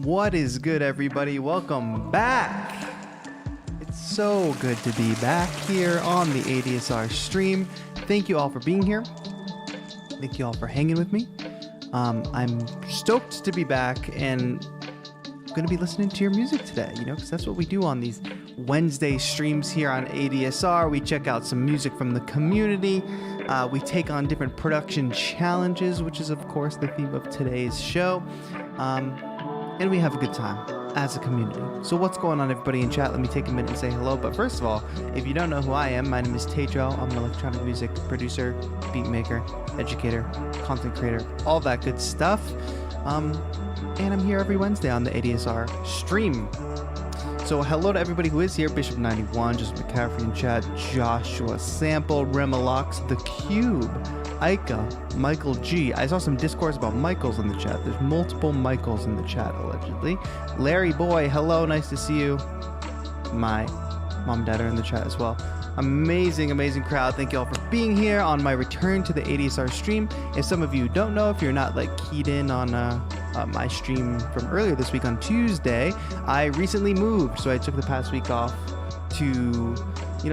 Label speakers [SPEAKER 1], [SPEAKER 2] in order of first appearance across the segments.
[SPEAKER 1] What is good, everybody? Welcome back. It's so good to be back here on the ADSR stream. Thank you all for being here. Thank you all for hanging with me. I'm stoked to be back and going to be listening to your music today, because that's what we do on these Wednesday streams here on ADSR. We check out some music from the community. We take on different production challenges, which is, of course, the theme of today's show. And we have a good time as a community. So what's going on, everybody in chat? Let me take a minute and say hello. But first of all, if you don't know who I am, my name is Tedro. I'm an electronic music producer, beat maker, educator, content creator, all that good stuff. And I'm here every Wednesday on the ADSR stream. So hello to everybody who is here. Bishop91, Just McCaffrey in chat, Joshua Sample, Remalox, The Cube, Ika, Michael G. I saw some discourse about Michaels in the chat. There's multiple Michaels in the chat, allegedly. Larry Boy, hello, nice to see you. My mom and dad are in the chat as well. Amazing crowd. Thank you all for being here on my return to the ADSR stream. If some of you don't know, if you're not keyed in on my stream from earlier this week on Tuesday, I recently moved, so I took the past week off to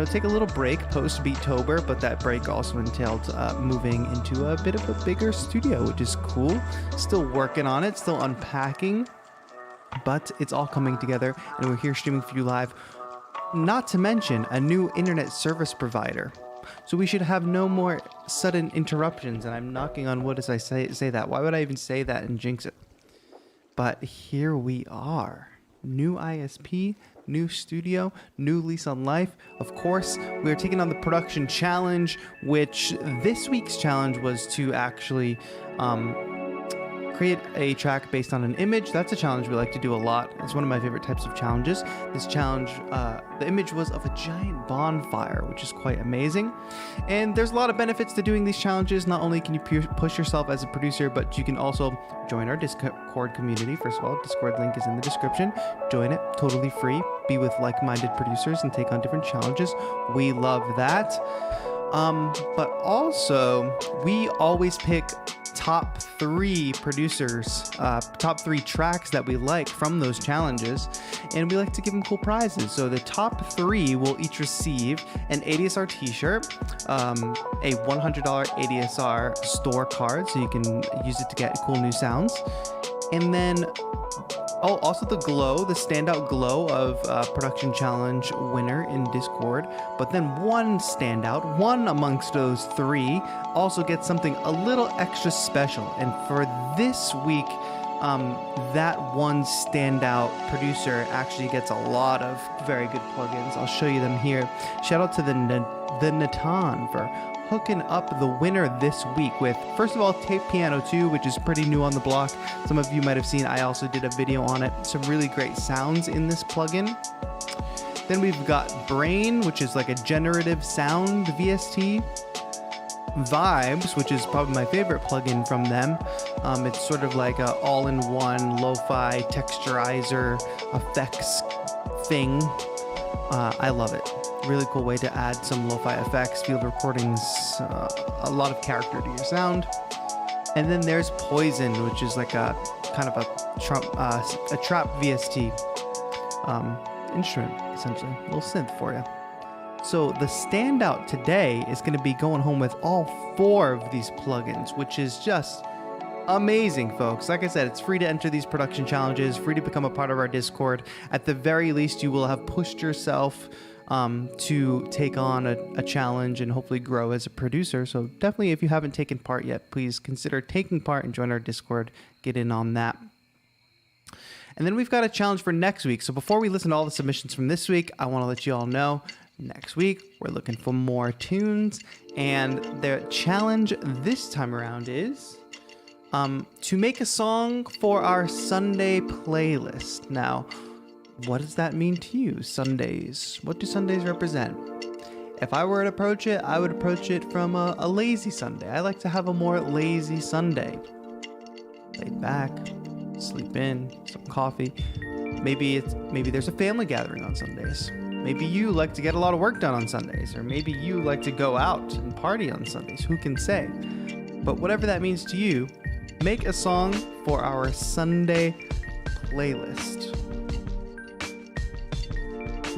[SPEAKER 1] take a little break post Beattober, but that break also entailed moving into a bit of a bigger studio, which is cool. Still working on it, still unpacking, but it's all coming together, and we're here streaming for you live. Not to mention a new internet service provider. So we should have no more sudden interruptions, and I'm knocking on wood as I say that. Why would I even say that and jinx it? But here we are. New ISP, new studio, new lease on life. Of course, we're taking on the production challenge, which this week's challenge was to actually create a track based on an image. That's a challenge we like to do a lot. It's one of my favorite types of challenges. This challenge, the image was of a giant bonfire, which is quite amazing. And there's a lot of benefits to doing these challenges. Not only can you push yourself as a producer, but you can also join our Discord community. First of all, Discord link is in the description. Join it, totally free. Be with like-minded producers and take on different challenges. We love that. But also, we always pick top 3 producers, top 3 tracks that we like from those challenges, and we like to give them cool prizes. So the top 3 will each receive an ADSR t-shirt, a $100 ADSR store card, so you can use it to get cool new sounds, and then also the glow, the standout glow of production challenge winner in Discord. But then one standout, one amongst those 3, also gets something a little extra special. And for this week, that one standout producer actually gets a lot of very good plugins. I'll show you them here. Shout out to the Natan for hooking up the winner this week with, first of all, Tape Piano 2, which is pretty new on the block. Some of you might have seen, I also did a video on it. Some really great sounds in this plugin. Then we've got Brain, which is like a generative sound VST. Vibes, which is probably my favorite plugin from them. It's sort of like a all-in-one lo-fi texturizer effects thing. I love it. Really cool way to add some lo-fi effects, field recordings, a lot of character to your sound. And then there's Poison, which is like a kind of a trap VST instrument, essentially, a little synth for you. So the standout today is going to be going home with all 4 of these plugins, which is just amazing, folks. Like I said, it's free to enter these production challenges, free to become a part of our Discord. At the very least, you will have pushed yourself to take on a challenge and hopefully grow as a producer. So definitely, if you haven't taken part yet, please consider taking part and join our Discord. Get in on that. And then we've got a challenge for next week. So before we listen to all the submissions from this week, I want to let you all know next week we're looking for more tunes. And the challenge this time around is to make a song for our Sunday playlist. Now, what does that mean to you? Sundays. What do Sundays represent? If I were to approach it, I would approach it from a lazy Sunday. I like to have a more lazy Sunday. Laid back, sleep in, some coffee. Maybe there's a family gathering on Sundays. Maybe you like to get a lot of work done on Sundays, or maybe you like to go out and party on Sundays. Who can say? But whatever that means to you, make a song for our Sunday playlist.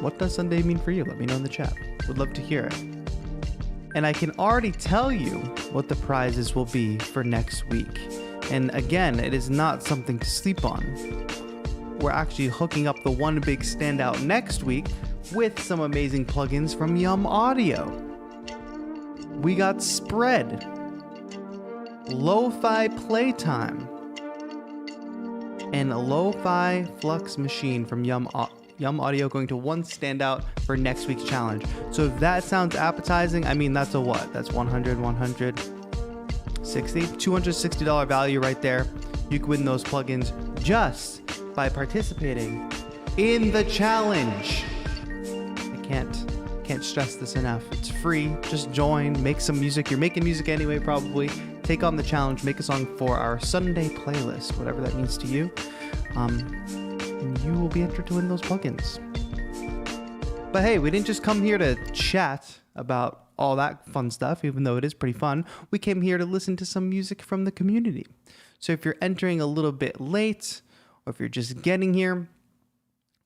[SPEAKER 1] What does Sunday mean for you? Let me know in the chat. Would love to hear it. And I can already tell you what the prizes will be for next week. And again, it is not something to sleep on. We're actually hooking up the one big standout next week with some amazing plugins from Yum Audio. We got Spread, Lo-Fi Playtime, and a Lo-Fi Flux Machine from Yum Audio going to one standout for next week's challenge. So if that sounds appetizing, I mean, that's a what? That's 100, 160, $260 value right there. You can win those plugins just by participating in the challenge. I can't stress this enough. It's free. Just join, make some music. You're making music anyway, probably. Take on the challenge, make a song for our Sunday playlist, whatever that means to you. And you will be entered to win those plugins. But hey, we didn't just come here to chat about all that fun stuff, even though it is pretty fun. We came here to listen to some music from the community. So if you're entering a little bit late, or if you're just getting here,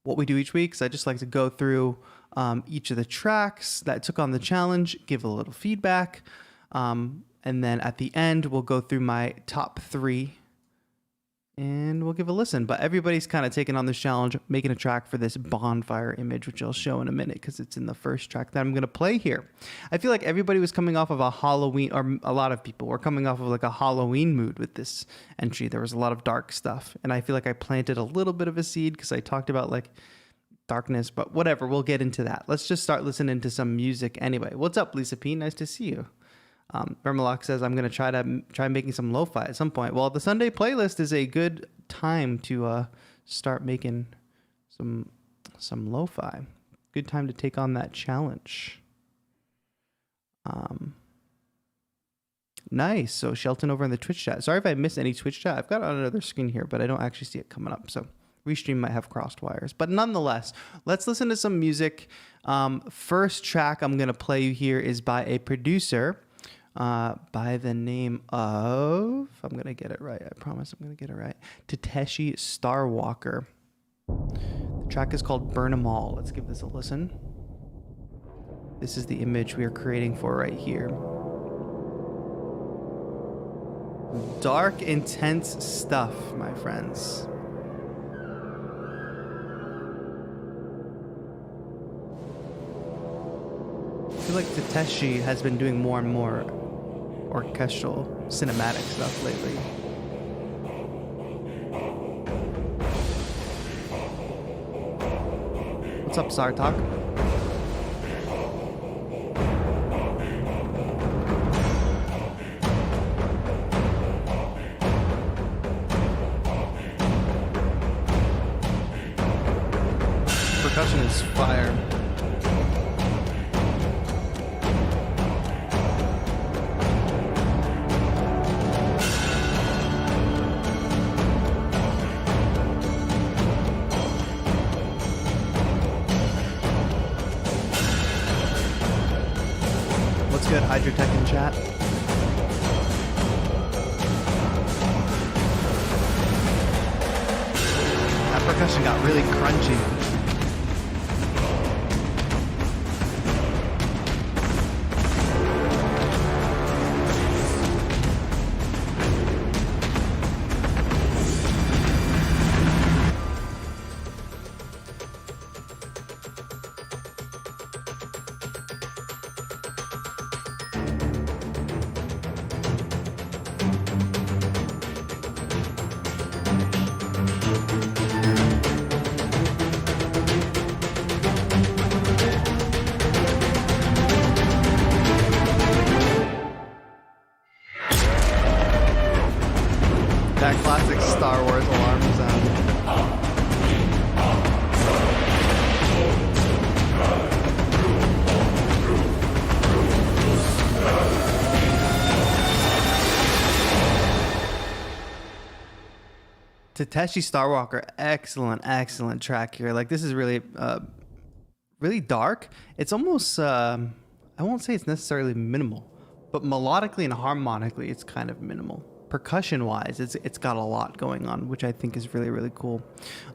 [SPEAKER 1] what we do each week is I just like to go through each of the tracks that took on the challenge, give a little feedback, and then at the end, we'll go through my top 3 and we'll give a listen. But everybody's kind of taking on this challenge, making a track for this Bonfire image, which I'll show in a minute because it's in the first track that I'm going to play here. I feel like everybody was coming off of a Halloween, or a lot of people were coming off of like a Halloween mood with this entry. There was a lot of dark stuff. And I feel like I planted a little bit of a seed because I talked about like darkness, but whatever, we'll get into that. Let's just start listening to some music anyway. What's up, Lisa P? Nice to see you. Vermalok says, I'm going to try making some lo-fi at some point. Well, the Sunday playlist is a good time to start making some lo-fi. Good time to take on that challenge. Nice. So Shelton over in the Twitch chat. Sorry if I missed any Twitch chat. I've got it on another screen here, but I don't actually see it coming up. So Restream might have crossed wires. But nonetheless, let's listen to some music. First track I'm going to play you here is by a producer by the name of, I'm going to get it right. I promise I'm going to get it right. Tateshi Starwalker. The track is called Burn 'Em All. Let's give this a listen. This is the image we are creating for right here. Dark, intense stuff, my friends. I feel like Tateshi has been doing more and more orchestral, cinematic stuff lately. What's up, Sartok? Percussion is fire. Good Hydrotech in chat. That percussion got really crunchy. That classic Star Wars alarm sound. Tateshi Starwalker, excellent track here. Like, this is really really dark. It's almost I won't say it's necessarily minimal, but melodically and harmonically it's kind of minimal. percussion wise, it's got a lot going on, which I think is really, really cool.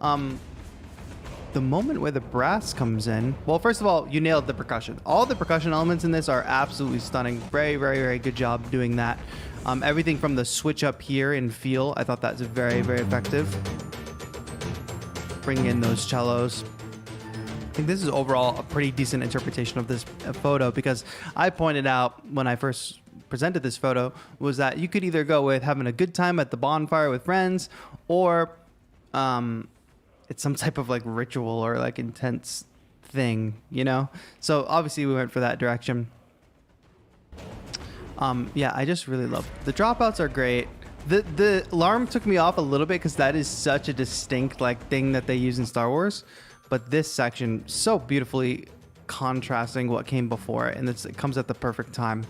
[SPEAKER 1] The moment where the brass comes in, well, first of all, you nailed the percussion. All the percussion elements in this are absolutely stunning. Very, very, very good job doing that. Everything from the switch up here in feel, I thought that's very, very effective. Bringing in those cellos. I think this is overall a pretty decent interpretation of this photo, because I pointed out when I first presented this photo was that you could either go with having a good time at the bonfire with friends, or it's some type of like ritual or like intense thing, you know? So obviously we went for that direction. Yeah, I just really love it. The dropouts are great. The alarm took me off a little bit because that is such a distinct like thing that they use in Star Wars. But this section, so beautifully contrasting what came before it, and it comes at the perfect time.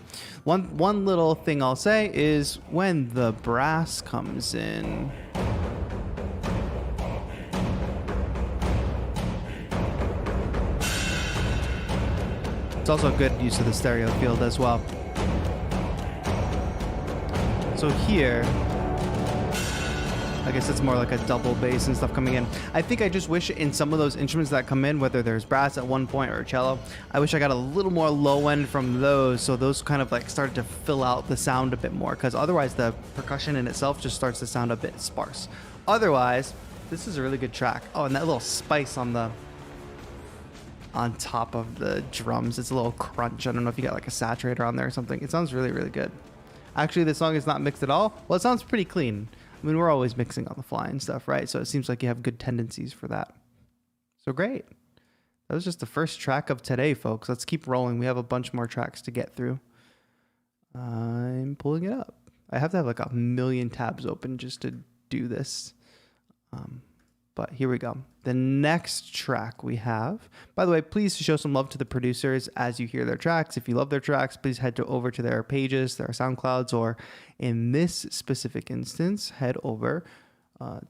[SPEAKER 1] One little thing I'll say is when the brass comes in, it's also a good use of the stereo field as well. So here, I guess it's more like a double bass and stuff coming in. I think I just wish in some of those instruments that come in, whether there's brass at one point or a cello, I wish I got a little more low end from those, so those kind of like started to fill out the sound a bit more, because otherwise the percussion in itself just starts to sound a bit sparse. Otherwise, this is a really good track. Oh, and that little spice on top of the drums, it's a little crunch. I don't know if you got like a saturator on there or something. It sounds really, really good. Actually, this song is not mixed at all. Well, it sounds pretty clean. I mean, we're always mixing on the fly and stuff, right? So it seems like you have good tendencies for that. So great. That was just the first track of today, folks. Let's keep rolling. We have a bunch more tracks to get through. I'm pulling it up. I have to have like a million tabs open just to do this. But here we go. The next track we have, by the way, please show some love to the producers as you hear their tracks. If you love their tracks, please head over to their pages, their SoundClouds, or in this specific instance, head over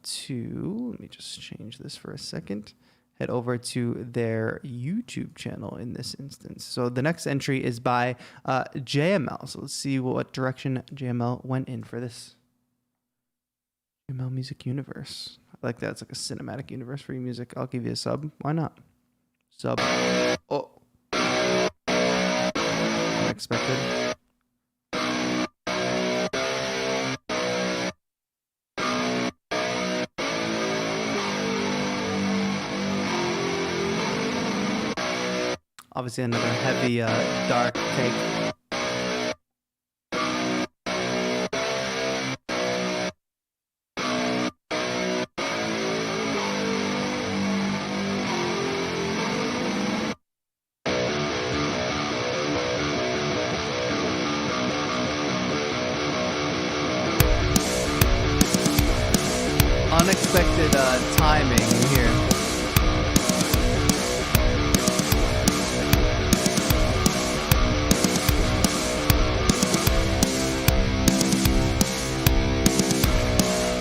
[SPEAKER 1] to, let me just change this for a second, head over to their YouTube channel in this instance. So the next entry is by JML. So let's see what direction JML went in for this. JML Music Universe. I like that. It's like a cinematic universe for your music. I'll give you a sub. Why not? Sub. Oh. Unexpected. Obviously another heavy, dark take. Unexpected timing here.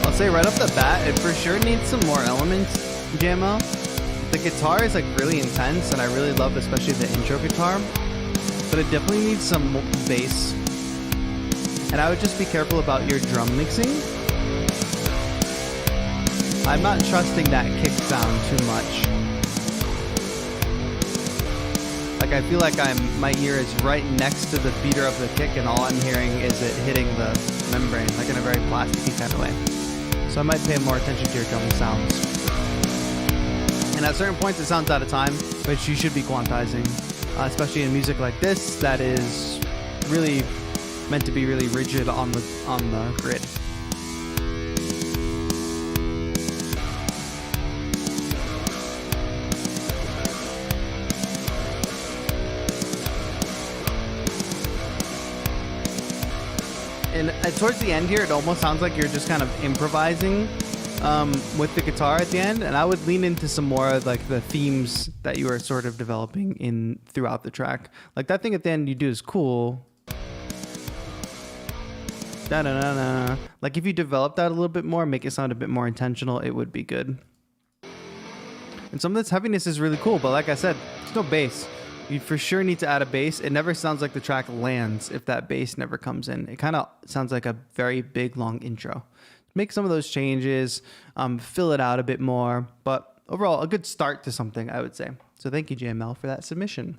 [SPEAKER 1] I'll say right off the bat, it for sure needs some more elements, JML. The guitar is like really intense, and I really love especially the intro guitar, but it definitely needs some bass. And I would just be careful about your drum mixing. I'm not trusting that kick sound too much. Like I feel like my ear is right next to the beater of the kick, and all I'm hearing is it hitting the membrane, like in a very plasticky kind of way. So I might pay more attention to your drum sounds. And at certain points it sounds out of time, which you should be quantizing, especially in music like this that is really meant to be really rigid on the grid. And towards the end here, it almost sounds like you're just kind of improvising with the guitar at the end. And I would lean into some more of like the themes that you are sort of developing in throughout the track. Like that thing at the end you do is cool. Da-da-da-da. Like if you develop that a little bit more, make it sound a bit more intentional, it would be good. And some of this heaviness is really cool, but like I said, there's no bass. You for sure need to add a bass. It never sounds like the track lands if that bass never comes in. It kind of sounds like a very big, long intro. Make some of those changes, fill it out a bit more. But overall, a good start to something, I would say. So thank you, JML, for that submission.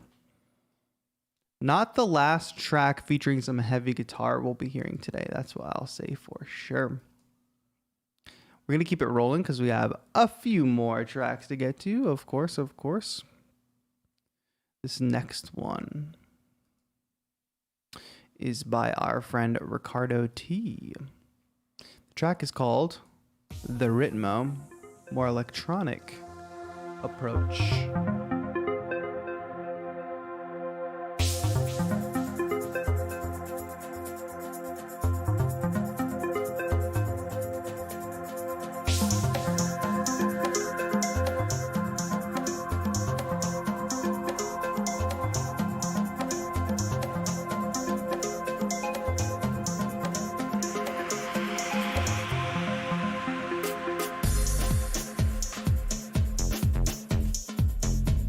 [SPEAKER 1] Not the last track featuring some heavy guitar we'll be hearing today. That's what I'll say for sure. We're going to keep it rolling because we have a few more tracks to get to, of course, of course. This next one is by our friend Ricardo T. The track is called The Ritmo, more electronic approach.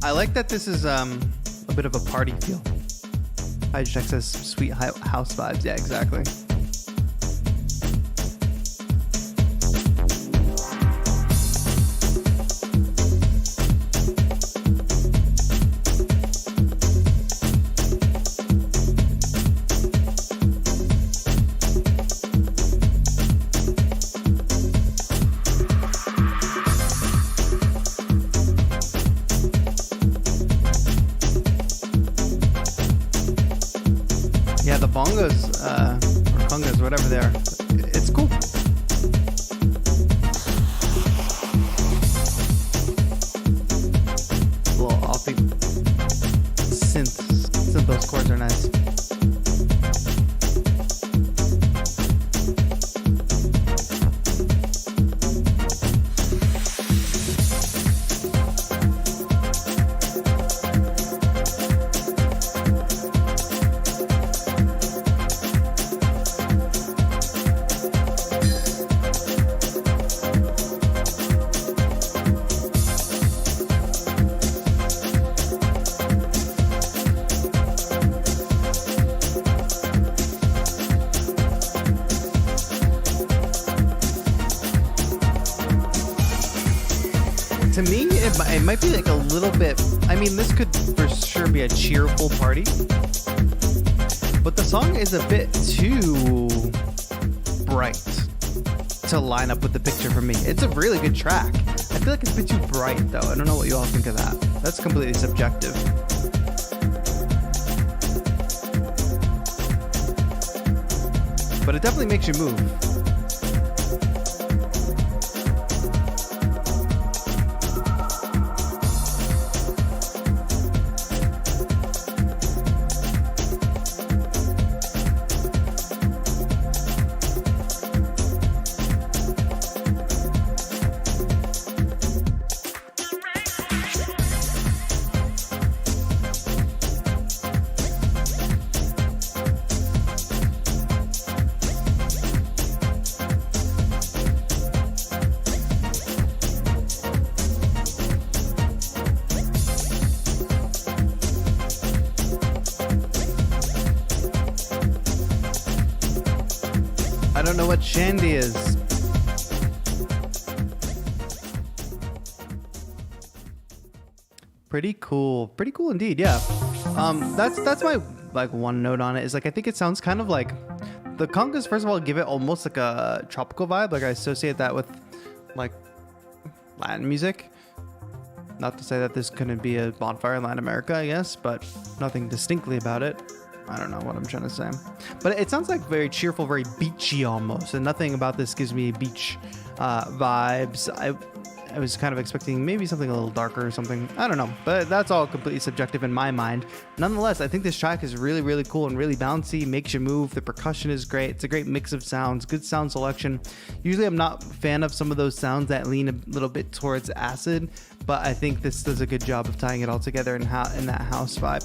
[SPEAKER 1] I like that this is a bit of a party feel. Hydrocheck says sweet house vibes. Yeah, exactly. Yeah, the bongos, or congas, whatever they are, it's cool. A little offbeat synth, those chords are nice. To me, it might be like a little bit, I mean, this could for sure be a cheerful party, but the song is a bit too bright to line up with the picture for me. It's a really good track. I feel like it's a bit too bright though. I don't know what you all think of that. That's completely subjective. But it definitely makes you move. I don't know what shandy is. Pretty cool indeed. Yeah. That's my like one note on it is like I think it sounds kind of like the congas. First of all, give it almost like a tropical vibe. Like I associate that with like Latin music. Not to say that this couldn't be a Bonfire in Latin America, I guess, but nothing distinctly about it. I don't know what I'm trying to say, but it sounds like very cheerful, very beachy almost, and nothing about this gives me beach vibes. I was kind of expecting maybe something a little darker or something. I don't know, but that's all completely subjective in my mind. Nonetheless, I think this track is really, really cool and really bouncy, makes you move. The percussion is great. It's a great mix of sounds, good sound selection. Usually I'm not a fan of some of those sounds that lean a little bit towards acid, but I think this does a good job of tying it all together in that house vibe.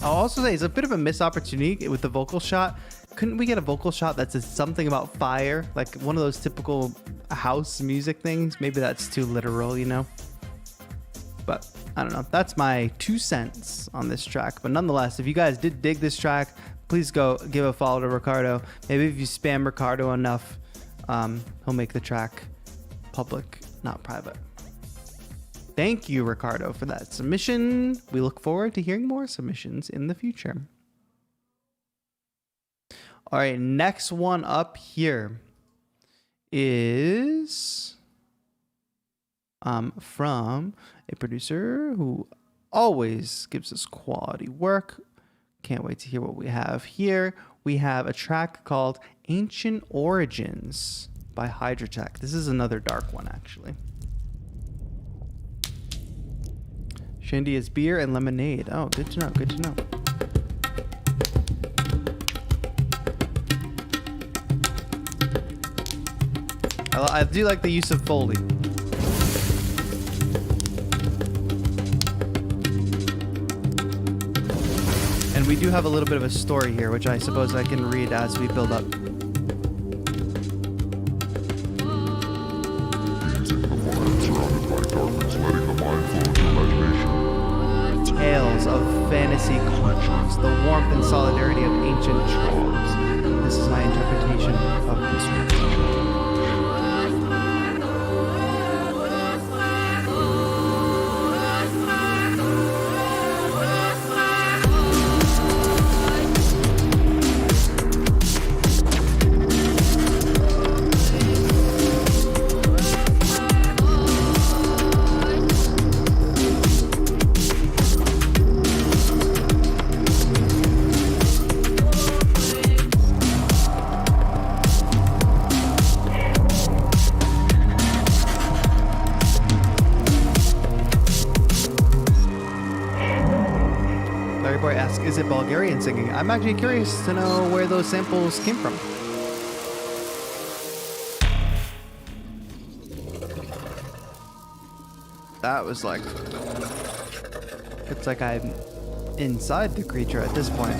[SPEAKER 1] I'll also say it's a bit of a missed opportunity with the vocal shot. Couldn't we get a vocal shot that says something about fire? Like one of those typical house music things? Maybe that's too literal, you know? But I don't know. That's my 2 cents on this track. But nonetheless, if you guys did dig this track, please go give a follow to Ricardo. Maybe if you spam Ricardo enough, he'll make the track public, not private. Thank you, Ricardo, for that submission. We look forward to hearing more submissions in the future. All right, next one up here is from a producer who always gives us quality work. Can't wait to hear what we have here. We have a track called Ancient Origins by Hydrotech. This is another dark one, actually. Shandy is beer and lemonade. Oh, good to know, good to know. I do like the use of Foley. And we do have a little bit of a story here, which I suppose I can read as we build up. Tales of fantasy creatures, the warmth and solidarity of ancient tribes. This is my interpretation of this track. Is it Bulgarian singing? I'm actually curious to know where those samples came from. That was like... It's like I'm inside the creature at this point.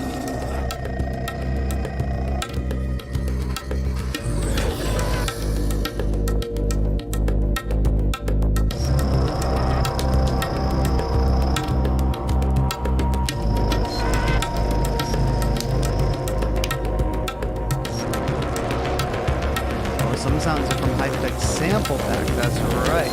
[SPEAKER 1] Some sounds are from Hydrotech sample pack, that's right.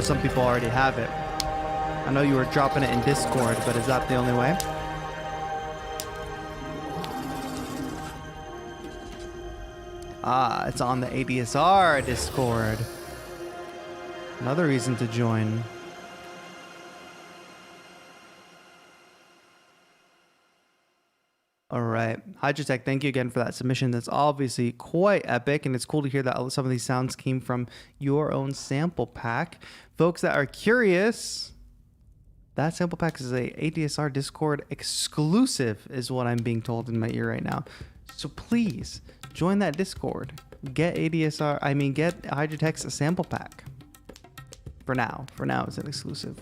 [SPEAKER 1] Some people already have it. I know you were dropping it in Discord, but is that the only way? Ah, it's on the ADSR Discord. Another reason to join. All right. Hydrotech, thank you again for that submission. That's obviously quite epic, and it's cool to hear that some of these sounds came from your own sample pack. Folks that are curious, that sample pack is a ADSR Discord exclusive, is what I'm being told in my ear right now. So please join that Discord. Get Hydrotech's sample pack. For now it's an exclusive.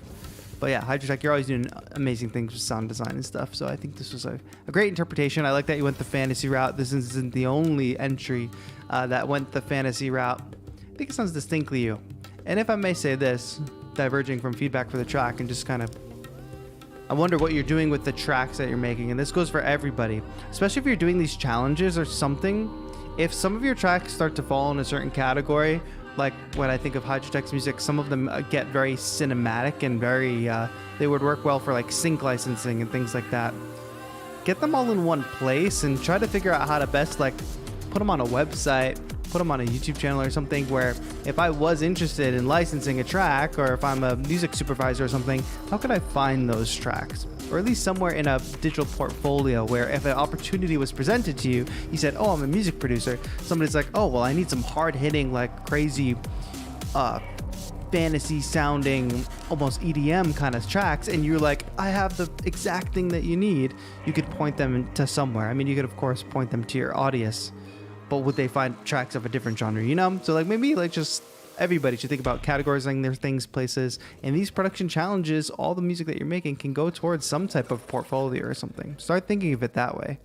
[SPEAKER 1] But yeah, Hydrotech, you're always doing amazing things with sound design and stuff. So I think this was a great interpretation. I like that you went the fantasy route. This isn't the only entry that went the fantasy route. I think it sounds distinctly you. And if I may say this, diverging from feedback for the track and just kind of, I wonder what you're doing with the tracks that you're making. And this goes for everybody, especially if you're doing these challenges or something. If some of your tracks start to fall in a certain category, like when I think of Hydrotech's music, some of them get very cinematic and very, they would work well for like sync licensing and things like that. Get them all in one place and try to figure out how to best like put them on a website, put them on a YouTube channel or something, where if I was interested in licensing a track, or if I'm a music supervisor or something, how could I find those tracks? Or at least somewhere in a digital portfolio where if an opportunity was presented to you, you said, oh, I'm a music producer. Somebody's like, oh, well, I need some hard hitting, like crazy fantasy sounding, almost EDM kind of tracks. And you're like, I have the exact thing that you need. You could point them to somewhere. I mean, you could, of course, point them to your audience, but would they find tracks of a different genre, you know? So like maybe like just everybody should think about categorizing their things, places, and these production challenges, all the music that you're making can go towards some type of portfolio or something. Start thinking of it that way.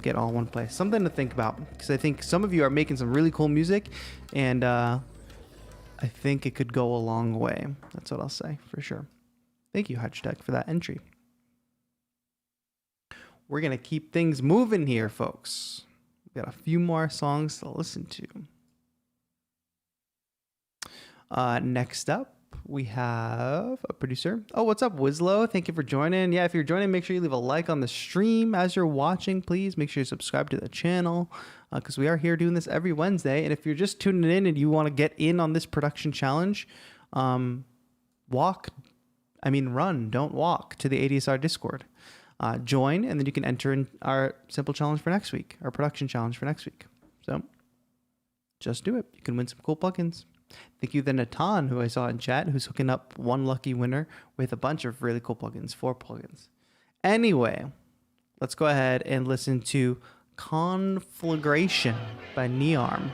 [SPEAKER 1] Get all in one place. Something to think about, because I think some of you are making some really cool music, and I think it could go a long way. That's what I'll say for sure. Thank you, Hydrotech, for that entry. We're going to keep things moving here, folks. We got a few more songs to listen to. Next up, we have a producer. Oh, what's up, Wizlow? Thank you for joining. Yeah, if you're joining, make sure you leave a like on the stream as you're watching. Please make sure you subscribe to the channel, because we are here doing this every Wednesday. And if you're just tuning in and you want to get in on this production challenge, run, don't walk to the ADSR Discord. Join, and then you can enter in our simple challenge for next week, our production challenge for next week. So just do it. You can win some cool plugins. Thank you to Natan, who I saw in chat, who's hooking up one lucky winner with a bunch of really cool plugins, 4 plugins. Anyway, let's go ahead and listen to Conflagration by Nearm.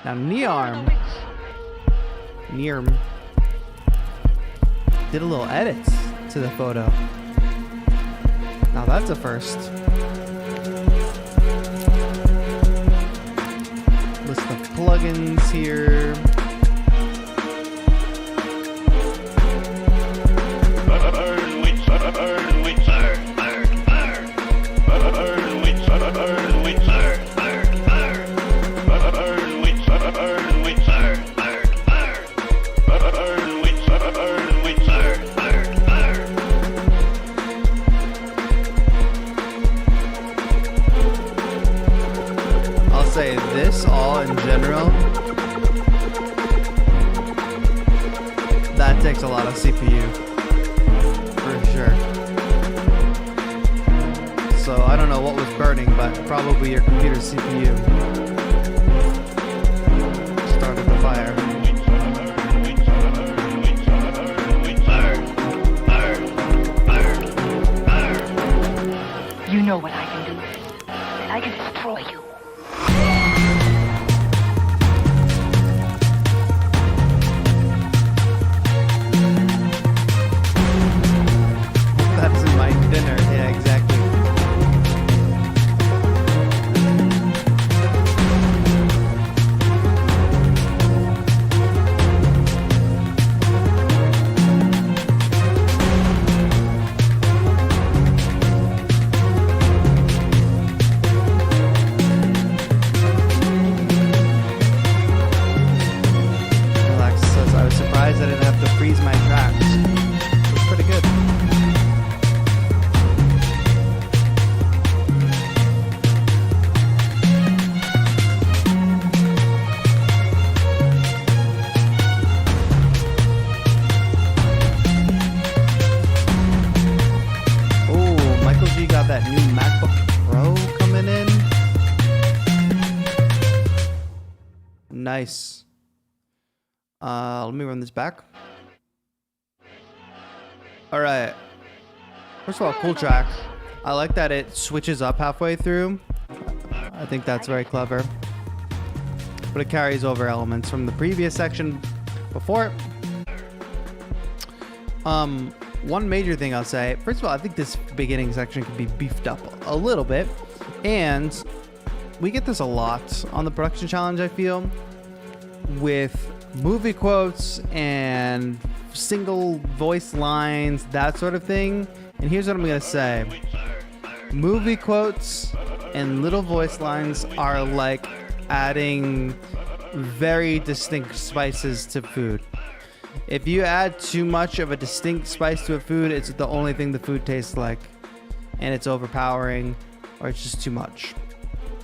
[SPEAKER 1] Now, Nearm did a little edits to the photo. Now that's a first. List of plugins here. Say this all in general, that takes a lot of CPU for sure. So I don't know what was burning, but probably your computer's CPU started the fire.
[SPEAKER 2] You know what I can do. I can destroy you.
[SPEAKER 1] Dinner, yeah, exactly. Relax says, I was surprised I didn't have to freeze my tracks. It was pretty good. That new MacBook Pro coming in. Nice. Let me run this back. All right. First of all, cool track. I like that it switches up halfway through. I think that's very clever. But it carries over elements from the previous section before it. One major thing I'll say, first of all, I think this beginning section could be beefed up a little bit, and we get this a lot on the production challenge, I feel, with movie quotes and single voice lines, that sort of thing. And here's what I'm gonna say. Movie quotes and little voice lines are like adding very distinct spices to food. If you add too much of a distinct spice to a food, it's the only thing the food tastes like, and it's overpowering, or it's just too much.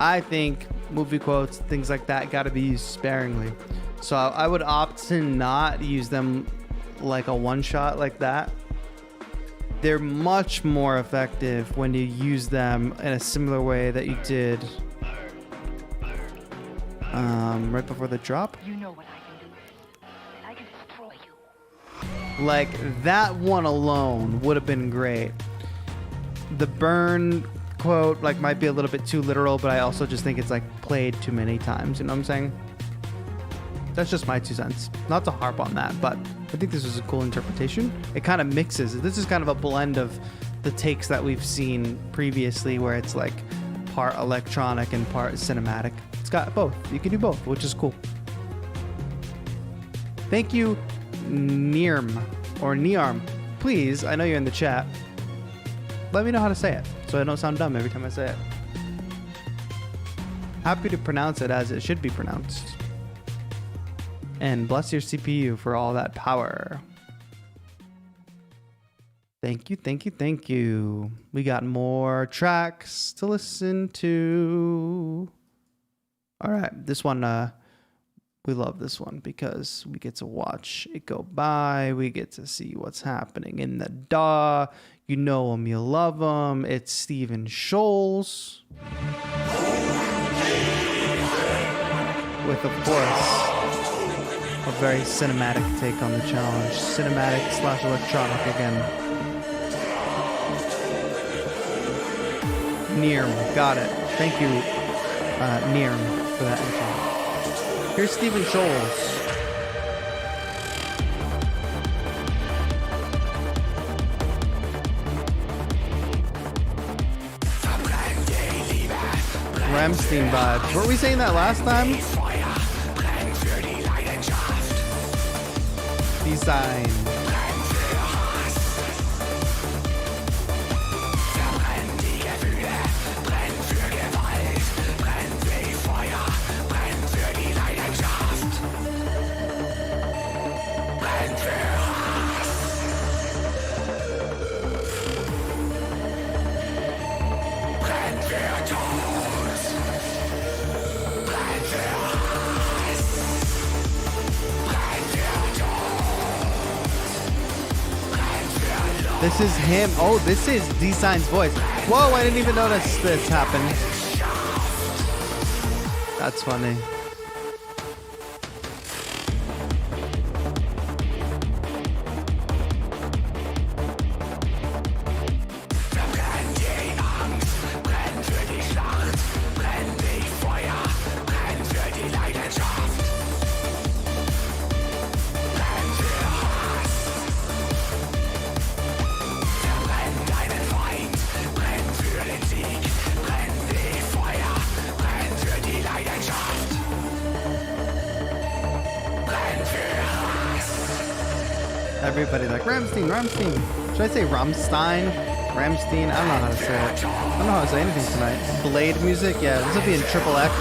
[SPEAKER 1] I think movie quotes, things like that, got to be used sparingly. So I would opt to not use them like a one shot like that. They're much more effective when you use them in a similar way that you did right before the drop.
[SPEAKER 2] You know what I can do. I can destroy you.
[SPEAKER 1] Like, that one alone would have been great. The burn quote like might be a little bit too literal, but I also just think it's like played too many times. You know what I'm saying? That's just my 2 cents. Not to harp on that, but I think this is a cool interpretation. It kind of mixes. This is kind of a blend of the takes that we've seen previously, where it's like part electronic and part cinematic. It's got both. You can do both, which is cool. Thank you, Nearm or Nearm. Please, I know you're in the chat. Let me know how to say it so I don't sound dumb every time I say it. Happy to pronounce it as it should be pronounced. And bless your CPU for all that power. Thank you, thank you, thank you. We got more tracks to listen to. All right, this one, we love this one because we get to watch it go by. We get to see what's happening in the DAW. You know him, you love him. It's Stephen Scholes. With, of course, a very cinematic take on the challenge. Cinematic / electronic again. Nearm, got it. Thank you, Nearm, for that intro. Here's Stephen Scholes. Ramstein vibes. Weren't we saying that last time? Design. This is him. Oh, this is Design's voice. Whoa, I didn't even notice this happened. That's funny. Everybody like Ramstein. Should I say Rammstein? Ramstein? I don't know how to say it. I don't know how to say anything tonight. Blade music? Yeah, this will be in triple X.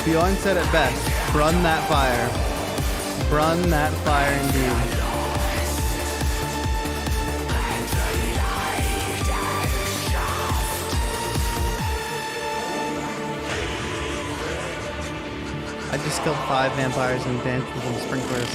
[SPEAKER 1] Bjorn said it best. Brun that fire. Brun that fire indeed. I just killed 5 vampires and danced with them sprinklers.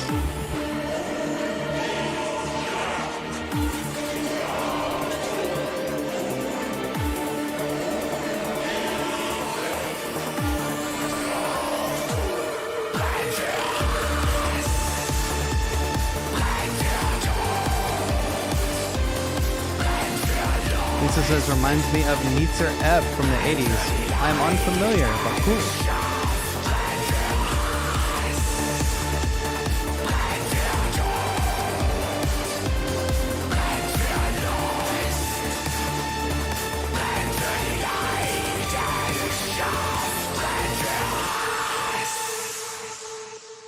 [SPEAKER 1] Lisa says, reminds me of Nitzer Ebb from the 80s. I'm unfamiliar, but cool.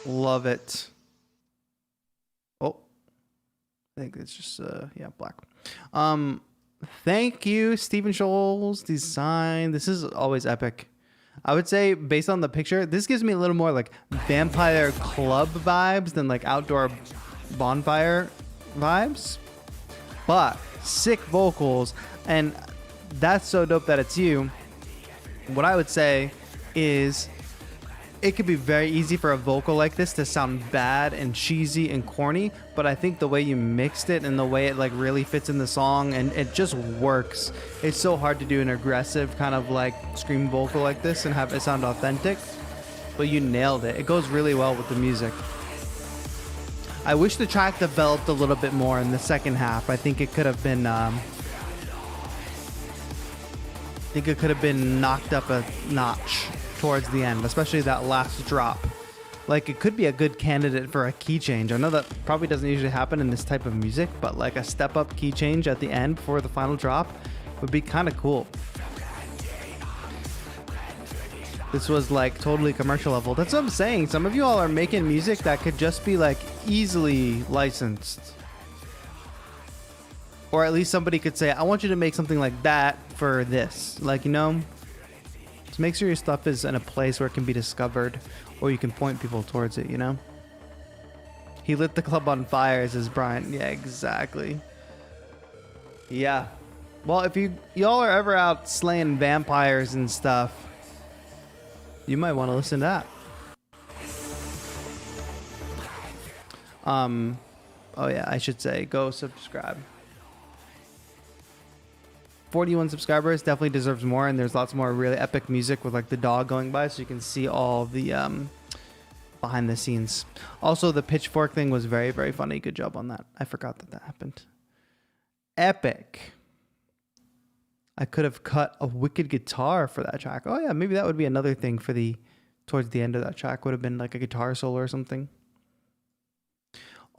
[SPEAKER 1] Love it. Oh, I think it's just yeah, black. Thank you, Stephen Scholes Design. This is always epic. I would say based on the picture, this gives me a little more like vampire club vibes than like outdoor bonfire vibes. But sick vocals, and that's so dope that it's you. What I would say is it could be very easy for a vocal like this to sound bad and cheesy and corny, but I think the way you mixed it and the way it like really fits in the song and it just works. It's so hard to do an aggressive kind of like scream vocal like this and have it sound authentic, but you nailed it. It goes really well with the music. I wish the track developed a little bit more in the second half. I think it could have been knocked up a notch towards the end, especially that last drop. Like, it could be a good candidate for a key change. I know that probably doesn't usually happen in this type of music, but like a step up key change at the end before the final drop would be kind of cool. This was like totally commercial level. That's what I'm saying. Some of you all are making music that could just be like easily licensed. Or at least somebody could say, I want you to make something like that for this. Like, you know, just make sure your stuff is in a place where it can be discovered or you can point people towards it, you know? He lit the club on fire, says Brian. Yeah, exactly. Yeah. Well, if y'all are ever out slaying vampires and stuff, you might want to listen to that. Oh yeah, I should say, go subscribe. 41 subscribers, definitely deserves more, and there's lots more really epic music with like the dog going by, so you can see all the behind the scenes. Also, the pitchfork thing was very, very funny. Good job on that. I forgot that happened. Epic. I could have cut a wicked guitar for that track. Oh yeah, maybe that would be another thing for towards the end of that track would have been like a guitar solo or something.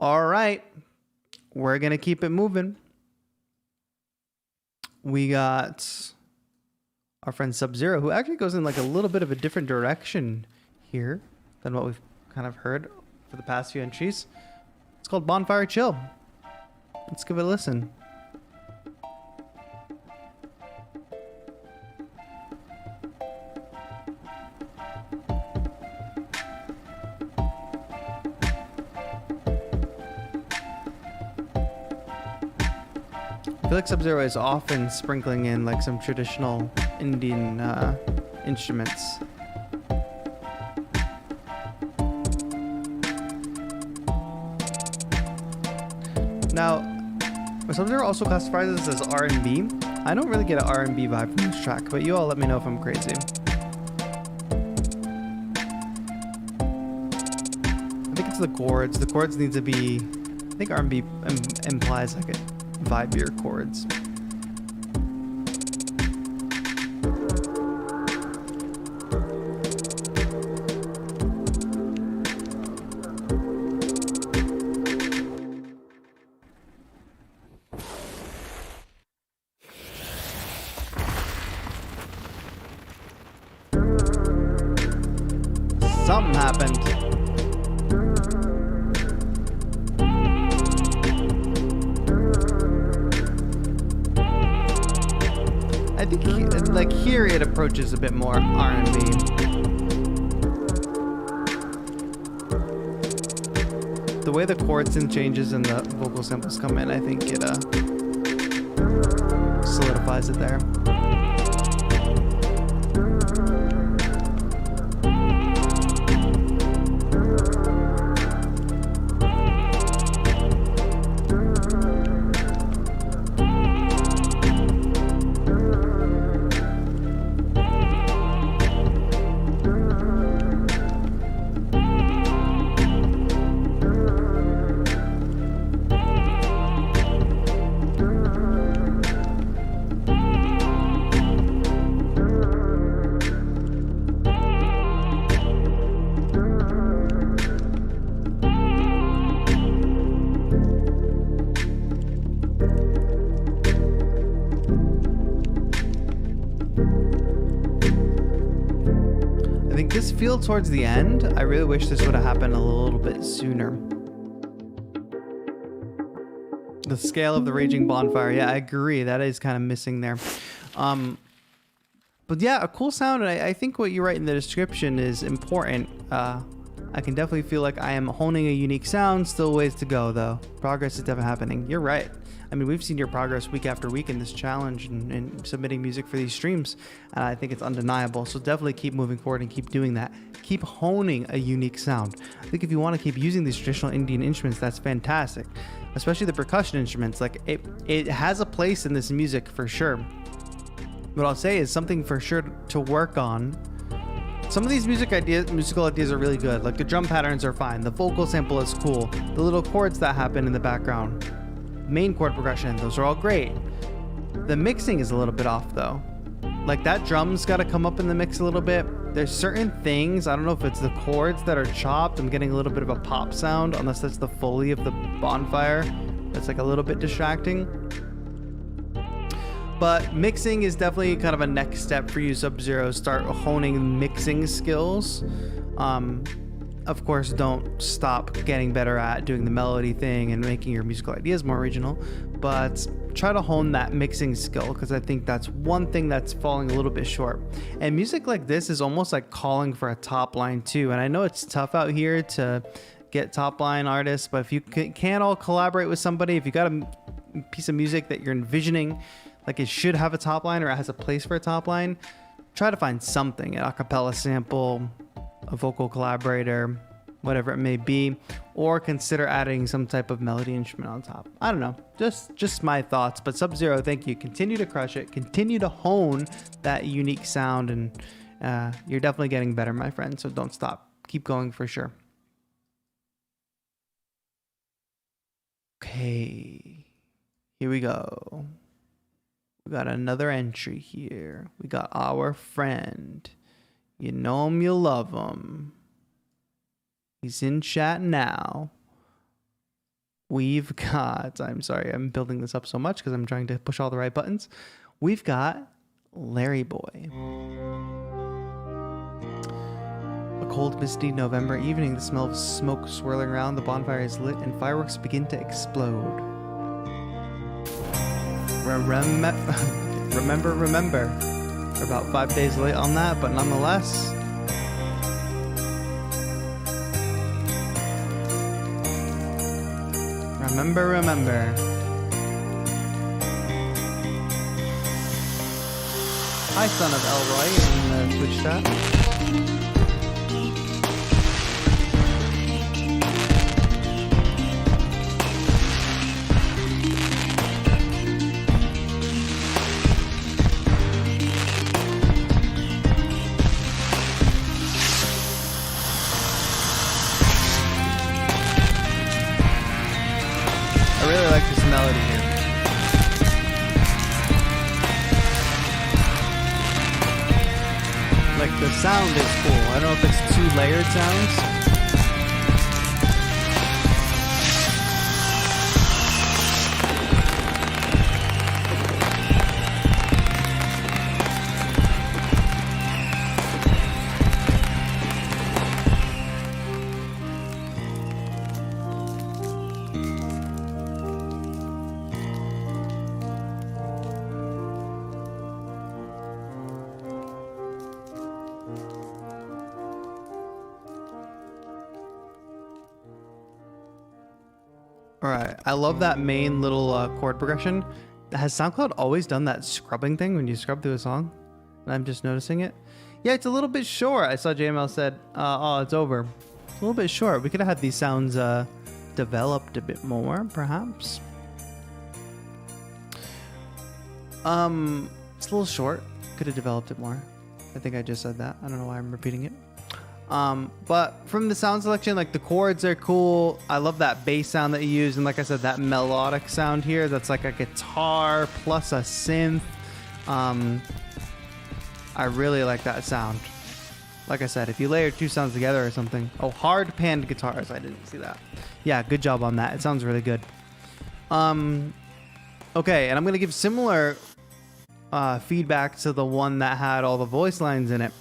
[SPEAKER 1] All right, we're gonna keep it moving. We got our friend Sub-Zero, who actually goes in like a little bit of a different direction here than what we've kind of heard for the past few entries. It's called Bonfire Chill. Let's give it a listen. I feel like Sub-Zero is often sprinkling in like some traditional Indian instruments. Now, Sub-Zero also classifies this as R&B. I don't really get an R&B vibe from this track, but you all let me know if I'm crazy. I think it's the chords. The chords need to be... I think R&B implies like a vibier chords. Something happened. I think like here it approaches a bit more R&B. The way the chords and changes and the vocal samples come in, I think it solidifies it there. This feel towards the end, I really wish this would have happened a little bit sooner. The scale of the raging bonfire, yeah, I agree. That is kind of missing there. But But yeah, a cool sound, and I think what you write in the description is important. I can definitely feel like I am honing a unique sound. Still ways to go, though. Progress is definitely happening. You're right. I mean, we've seen your progress week after week in this challenge and submitting music for these streams. And I think it's undeniable. So definitely keep moving forward and keep doing that. Keep honing a unique sound. I think if you want to keep using these traditional Indian instruments, that's fantastic. Especially the percussion instruments. Like, it has a place in this music for sure. What I'll say is something for sure to work on. Some of these musical ideas are really good. Like the drum patterns are fine. The vocal sample is cool. The little chords that happen in the background. Main chord progression, those are all great. The mixing is a little bit off though. Like that drum's got to come up in the mix a little bit. There's certain things, I don't know if it's the chords that are chopped. I'm getting a little bit of a pop sound, unless that's the Foley of the Bonfire. That's like a little bit distracting. But mixing is definitely kind of a next step for you, Sub-Zero. Start honing mixing skills. Of course, don't stop getting better at doing the melody thing and making your musical ideas more original, but try to hone that mixing skill, because I think that's one thing that's falling a little bit short. And music like this is almost like calling for a top line too. And I know it's tough out here to get top line artists, but if you can't all collaborate with somebody, if you got a piece of music that you're envisioning like it should have a top line or it has a place for a top line, try to find something, an a cappella sample, a vocal collaborator, whatever it may be, or consider adding some type of melody instrument on top. I don't know, just my thoughts. But Sub-Zero, thank you. Continue to crush it. Continue to hone that unique sound, and you're definitely getting better, my friend. So don't stop. Keep going for sure. Okay, here we go. We got another entry here. We got our friend. You know him, you love him. He's in chat now. We've got, I'm sorry, I'm building this up so much because I'm trying to push all the right buttons. We've got Larry Boy. A cold, misty November evening, the smell of smoke swirling around, the bonfire is lit, and fireworks begin to explode. Remember. We're about 5 days late on that, but nonetheless. Remember. Hi, son of Elroy in the Twitch chat. I really like this melody here. Like the sound is cool. I don't know if it's 2 layered sounds. Alright, I love that main little chord progression. Has SoundCloud always done that scrubbing thing when you scrub through a song? And I'm just noticing it. Yeah, it's a little bit short. I saw JML said, oh, it's over. It's a little bit short. We could have had these sounds developed a bit more, perhaps. It's a little short. Could have developed it more. I think I just said that. I don't know why I'm repeating it. But from the sound selection, like the chords are cool. I love that bass sound that you use. And like I said, that melodic sound here, that's like a guitar plus a synth. I really like that sound. Like I said, if you layer 2 sounds together or something. Oh, hard panned guitars. I didn't see that. Yeah, good job on that. It sounds really good. Okay, and I'm going to give similar feedback to the one that had all the voice lines in it.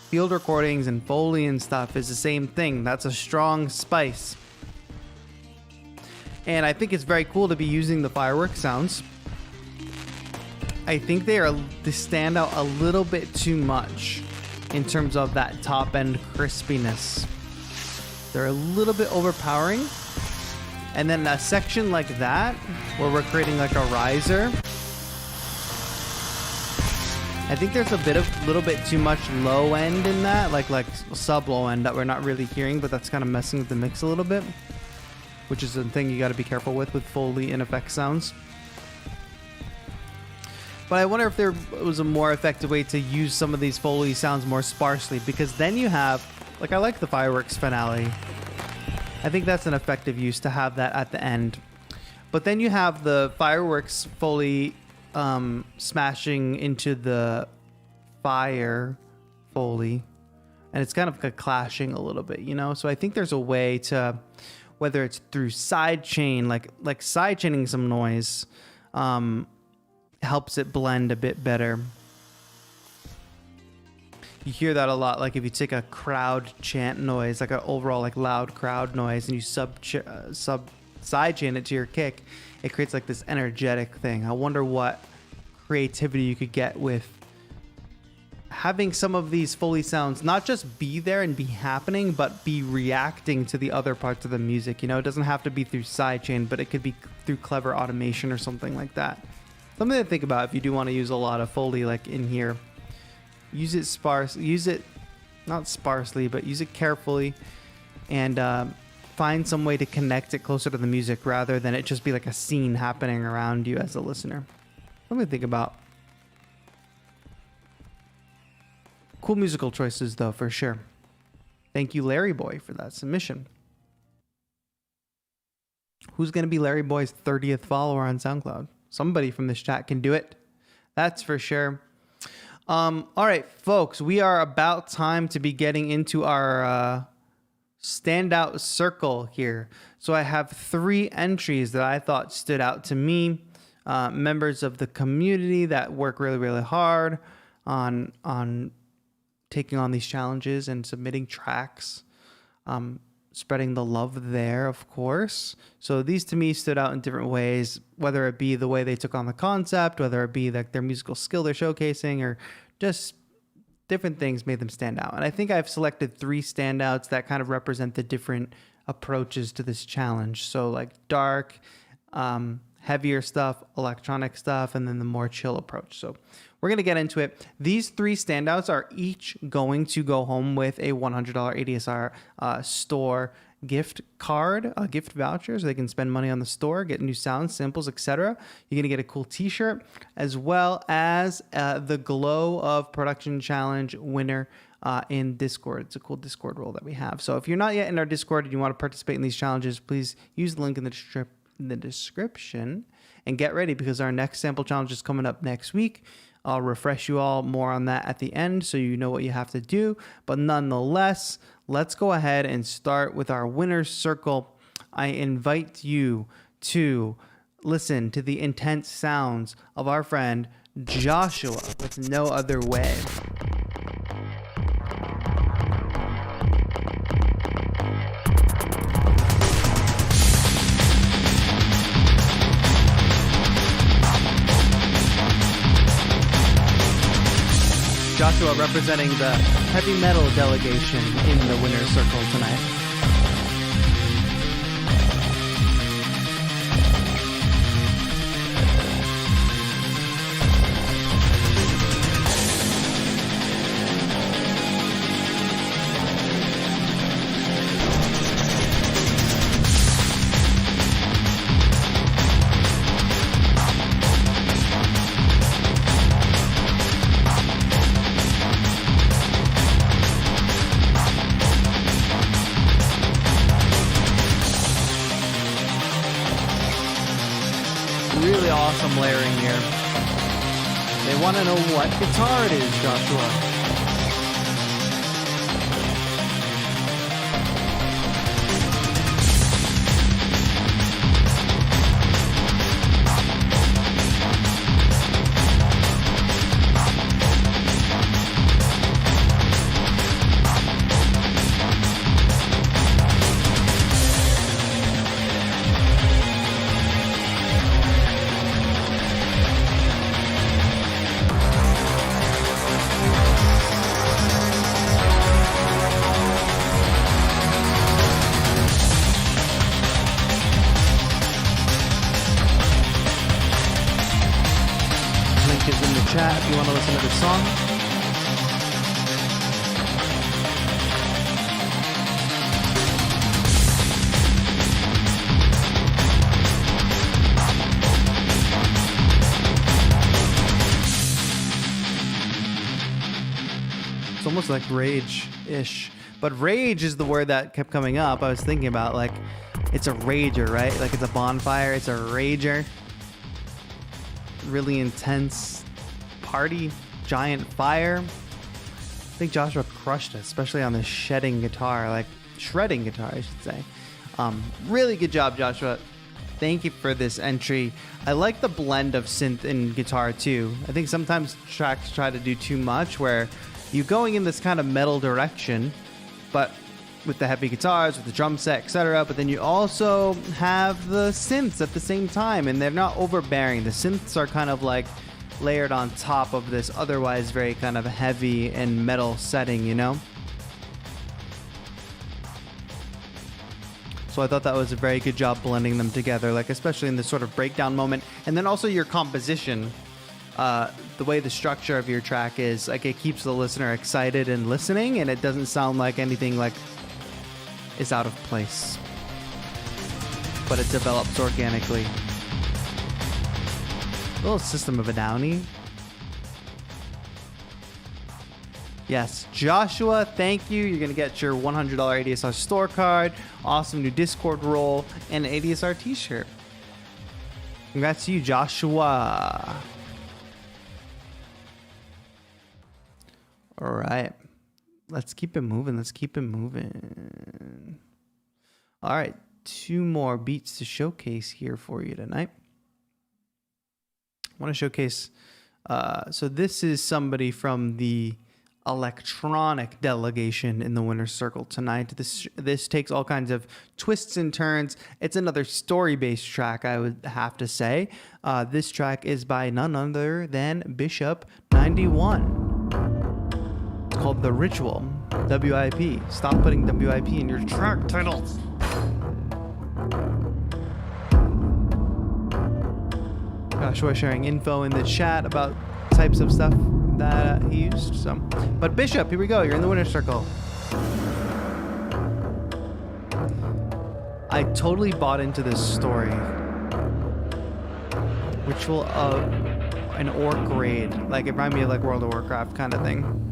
[SPEAKER 1] Field recordings and Foley and stuff is the same thing. That's a strong spice. And I think it's very cool to be using the fireworks sounds. I think they stand out a little bit too much in terms of that top end crispiness. They're a little bit overpowering. And then a section like that, where we're creating like a riser, I think there's a little bit too much low end in that, like sub low end that we're not really hearing, but that's kind of messing with the mix a little bit, which is a thing you got to be careful with Foley and effect sounds. But I wonder if there was a more effective way to use some of these Foley sounds more sparsely, because then you have, like, I like the fireworks finale. I think that's an effective use to have that at the end. But then you have the fireworks Foley smashing into the fire Foley, and it's kind of like clashing a little bit, you know? So I think there's a way to, whether it's through side chain, like side chaining some noise, helps it blend a bit better. You hear that a lot, like if you take a crowd chant noise, like an overall like loud crowd noise, and you side chain it to your kick, it creates like this energetic thing. I wonder what creativity you could get with having some of these Foley sounds not just be there and be happening, but be reacting to the other parts of the music. You know, it doesn't have to be through sidechain, but it could be through clever automation or something like that. Something to think about if you do want to use a lot of Foley like in here. Use it not sparsely, but use it carefully, and find some way to connect it closer to the music rather than it just be like a scene happening around you as a listener. Something to think about. Cool musical choices though, for sure. Thank you, Larry Boy, for that submission. Who's going to be Larry Boy's 30th follower on SoundCloud? Somebody from this chat can do it. That's for sure. All right, folks, we are about time to be getting into our standout circle here. So I have 3 entries that I thought stood out to me. Members of the community that work really, really hard on taking on these challenges and submitting tracks, spreading the love there, of course. So these to me stood out in different ways, whether it be the way they took on the concept, whether it be like their musical skill they're showcasing, or just different things made them stand out. And I think I've selected 3 standouts that kind of represent the different approaches to this challenge. So like dark, heavier stuff, electronic stuff, and then the more chill approach. So we're going to get into it. These 3 standouts are each going to go home with a $100 ADSR store gift card, a gift voucher, so they can spend money on the store, get new sounds, samples, etc. You're going to get a cool t-shirt, as well as the Glow of Production Challenge winner in Discord. It's a cool Discord role that we have. So if you're not yet in our Discord and you want to participate in these challenges, please use the link in the description and get ready, because our next sample challenge is coming up next week. I'll refresh you all more on that at the end so you know what you have to do. But nonetheless, let's go ahead and start with our winner's circle. I invite you to listen to the intense sounds of our friend Joshua with No Other Way. Joshua representing the heavy metal delegation in the winner's circle tonight. Really awesome layering here. They want to know what guitar it is, Joshua. link is in the chat if you want to listen to this song. It's almost like rage-ish. But rage is the word that kept coming up. I was thinking about, like, it's a rager, right? Like, it's a bonfire. It's a rager. Really intense party, giant fire. I think Joshua crushed it, especially on the shredding guitar, I should say. Really good job, Joshua. Thank you for this entry. I like the blend of synth and guitar too. I think sometimes tracks try to do too much where you're going in this kind of metal direction, but with the heavy guitars, with the drum set, etc. But then you also have the synths at the same time, and they're not overbearing. The synths are kind of like layered on top of this otherwise very kind of heavy and metal setting, you know? So I thought that was a very good job blending them together, like especially in this sort of breakdown moment. And then also your composition. The way the structure of your track is, like, it keeps the listener excited and listening, and it doesn't sound like anything like is out of place, but it develops organically. A little System of a Downy. Yes, Joshua, thank you. You're gonna get your $100 ADSR store card, awesome new Discord role, and an ADSR t-shirt. Congrats to you, Joshua. All right. Let's keep it moving. All right. 2 more beats to showcase here for you tonight. I want to showcase. So this is somebody from the electronic delegation in the winner's circle tonight. This takes all kinds of twists and turns. It's another story-based track, I would have to say. This track is by none other than Bishop 91. It's called The Ritual. WIP. Stop putting WIP in your track titles. Joshua sharing info in the chat about types of stuff that he used. So, but Bishop, here we go. You're in the winner's circle. I totally bought into this story. Ritual of an orc raid. Like, it reminded me of like World of Warcraft kind of thing.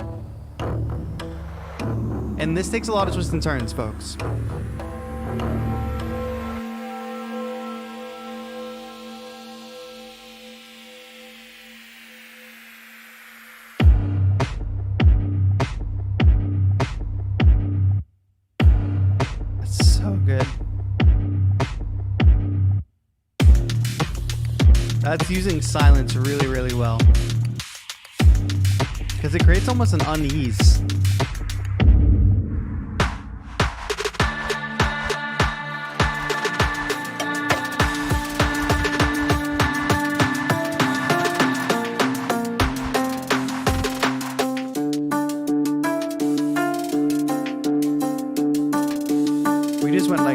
[SPEAKER 1] And this takes a lot of twists and turns, folks. That's so good. That's using silence really, really well. Because it creates almost an unease.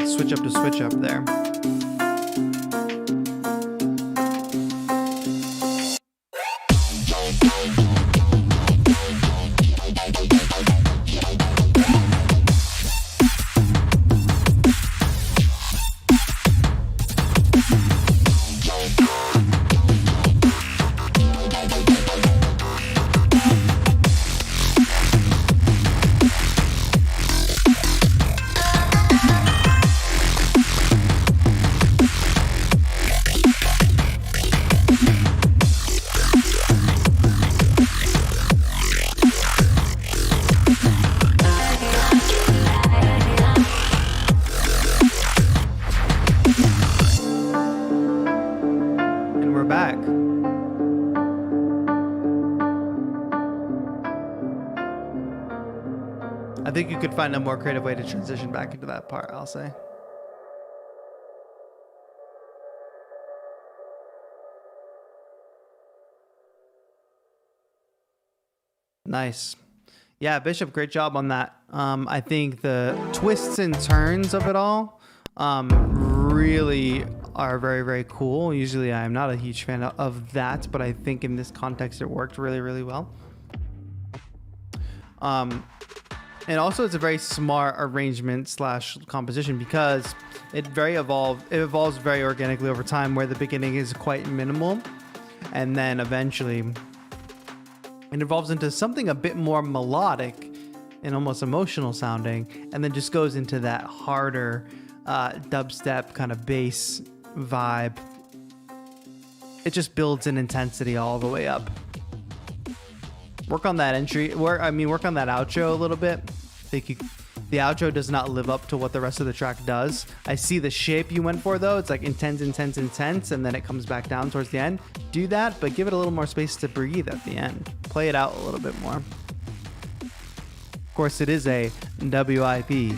[SPEAKER 1] Switch up to switch up there. I think you could find a more creative way to transition back into that part, I'll say. Nice. Yeah, Bishop, great job on that. I think the twists and turns of it all really are very, very cool. Usually I'm not a huge fan of that, but I think in this context it worked really, really well. And also it's a very smart arrangement slash composition because it evolves very organically over time, where the beginning is quite minimal and then eventually it evolves into something a bit more melodic and almost emotional sounding, and then just goes into that harder dubstep kind of bass vibe. It just builds in intensity all the way up. Work on that work on that outro a little bit. The outro does not live up to what the rest of the track does. I see the shape you went for though. It's like intense, intense, intense, and then it comes back down towards the end. Do that, but give it a little more space to breathe at the end. Play it out a little bit more. Of course, it is a WIP.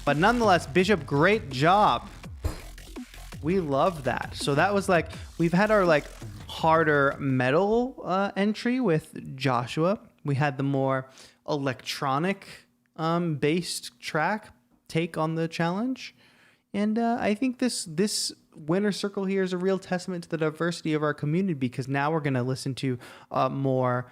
[SPEAKER 1] But nonetheless, Bishop, great job. We love that. So that was like, we've had our like harder metal entry with Joshua. We had the more electronic based track take on the challenge. And I think this winner circle here is a real testament to the diversity of our community, because now we're going to listen to a more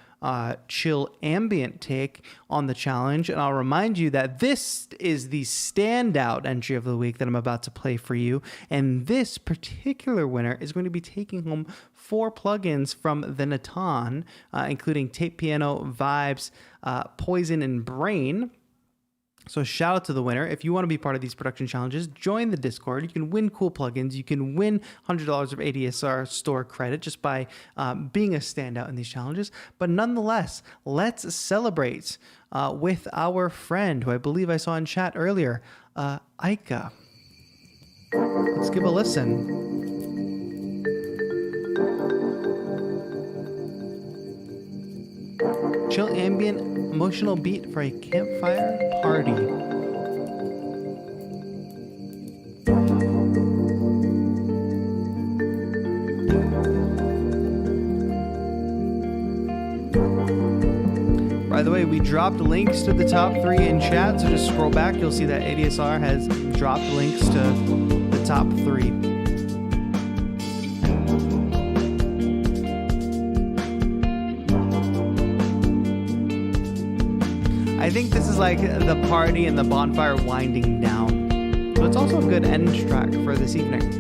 [SPEAKER 1] chill ambient take on the challenge. And I'll remind you that this is the standout entry of the week that I'm about to play for you. And this particular winner is going to be taking home 4 plugins from the Natan, including Tape Piano, Vibes, Poison, and Brain. So shout out to the winner. If you want to be part of these production challenges, join the Discord. You can win cool plugins. You can win $100 of ADSR store credit just by being a standout in these challenges. But nonetheless, let's celebrate with our friend, who I believe I saw in chat earlier, Aika. Let's give a listen. Chill ambient emotional beat for a campfire party. By the way, we dropped links to the top 3 in chat, so just scroll back. You'll see that ADSR has dropped links to the top 3. I think this is like the party and the bonfire winding down. So it's also a good end track for this evening.